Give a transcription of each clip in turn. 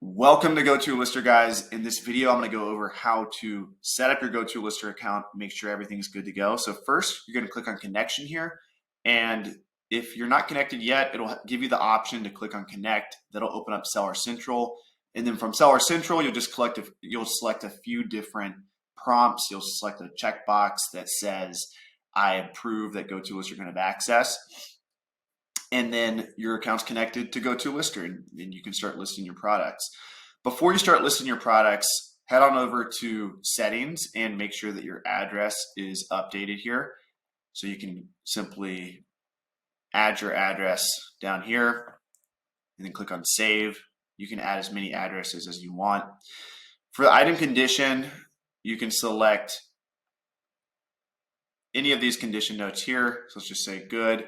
Welcome to Go2lister, guys. In this video, I'm going to go over how to set up your Go2lister account, make sure everything's good to go. So first, you're going to click on connection here. And if you're not connected yet, it'll give you the option to click on connect. That'll open up Seller Central. And then from Seller Central, you'll select a few different prompts. You'll select a checkbox that says, I approve that Go2lister can have access. And then your account's connected to Go2lister, and you can start listing your products. Before you start listing your products, head on over to settings and make sure that your address is updated here. So you can simply add your address down here and then click on save. You can add as many addresses as you want. For the item condition, you can select any of these condition notes here. So let's just say good.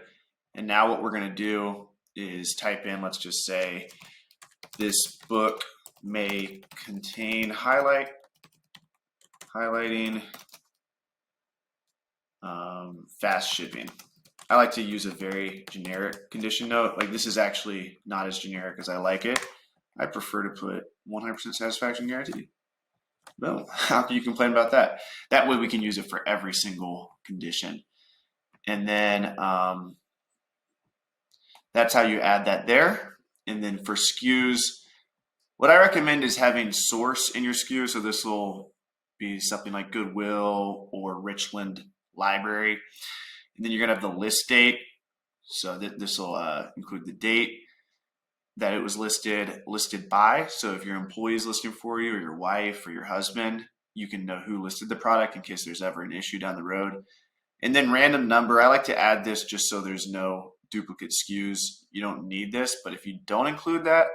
And now what we're going to do is type in, let's just say, this book may contain highlighting fast shipping. I like to use a very generic condition note. Like, this is actually not as generic as I like it. I prefer to put 100% satisfaction guarantee. Boom. How can you complain about that? That way we can use it for every single condition. And then that's how you add that there. And then for SKUs, what I recommend is having source in your SKU. So this will be something like Goodwill or Richland Library. And then you're gonna have the list date. So this will include the date that it was listed by. So if your employee is listing for you, or your wife or your husband, you can know who listed the product in case there's ever an issue down the road. And then random number, I like to add this just so there's no duplicate SKUs. You don't need this, but if you don't include that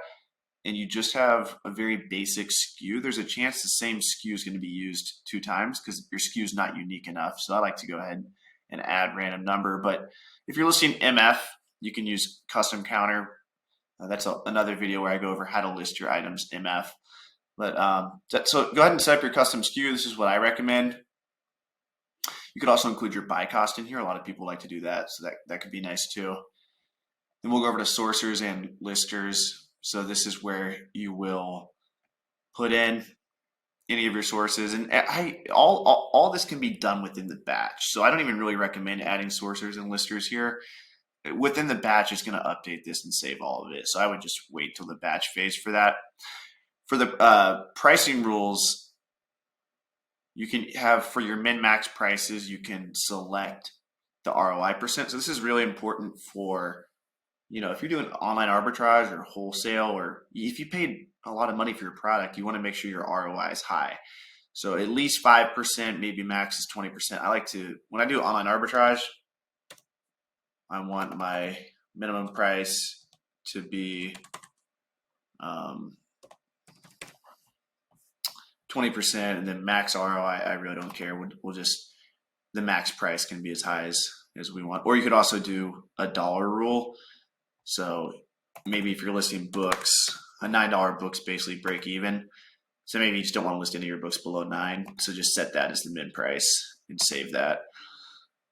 and you just have a very basic SKU, there's a chance the same SKU is going to be used 2 times because your SKU is not unique enough. So I like to go ahead and add random number. But if you're listing MF, you can use custom counter. That's another video where I go over how to list your items MF. But so go ahead and set up your custom SKU. This is what I recommend. You could also include your buy cost in here. A lot of people like to do that, so that could be nice too. Then we'll go over to sourcers and listers. So this is where you will put in any of your sources, and all this can be done within the batch. So I don't even really recommend adding sourcers and listers here. Within the batch, it's going to update this and save all of it. So I would just wait till the batch phase for that. For the pricing rules, you can have for your min-max prices, you can select the ROI percent. So this is really important for, if you're doing online arbitrage or wholesale, or if you paid a lot of money for your product, you want to make sure your ROI is high. So at least 5%, maybe max is 20%. I like to, when I do online arbitrage, I want my minimum price to be 20%, and then max ROI, I really don't care. We'll just, the max price can be as high as we want. Or you could also do a dollar rule. So maybe if you're listing books, a $9 book's basically break even. So maybe you just don't want to list any of your books below 9. So just set that as the mid price and save that.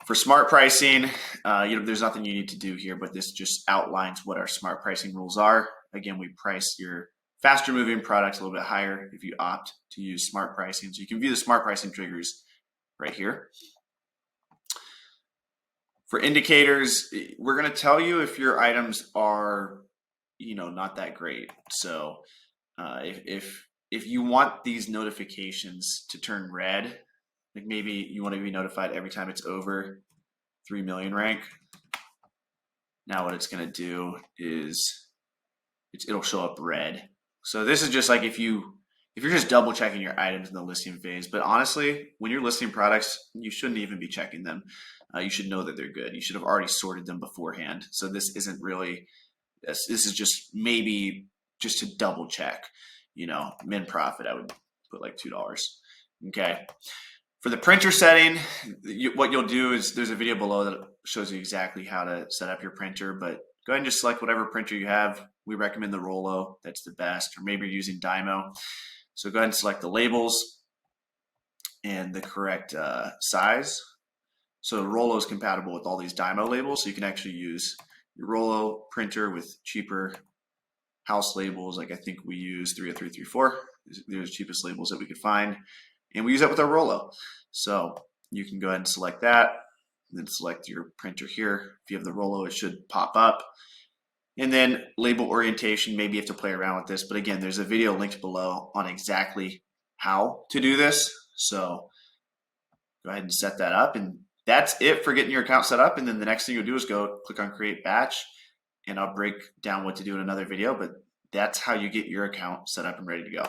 For smart pricing, there's nothing you need to do here, but this just outlines what our smart pricing rules are. Again, we price your faster moving products a little bit higher if you opt to use smart pricing. So you can view the smart pricing triggers right here. For indicators, we're going to tell you if your items are, not that great. So if you want these notifications to turn red, like maybe you want to be notified every time it's over 3 million rank. Now what it's going to do is it'll show up red. So this is just like if you're just double checking your items in the listing phase. But honestly, when you're listing products, you shouldn't even be checking them. You should know that they're good. You should have already sorted them beforehand. So this isn't really, this is just maybe just to double check, min profit, I would put like $2. Okay. For the printer setting, what you'll do is there's a video below that shows you exactly how to set up your printer, but go ahead and just select whatever printer you have. We recommend the Rollo, that's the best, or maybe you're using Dymo. So go ahead and select the labels and the correct size. So Rollo is compatible with all these Dymo labels, so you can actually use your Rollo printer with cheaper house labels. Like I think we use 30334. They're the cheapest labels that we could find. And we use that with our Rollo. So you can go ahead and select that, and then select your printer here. If you have the Rollo, it should pop up. And then label orientation, maybe you have to play around with this. But again, there's a video linked below on exactly how to do this. So go ahead and set that up. And that's it for getting your account set up. And then the next thing you'll do is go click on create batch, and I'll break down what to do in another video. But that's how you get your account set up and ready to go.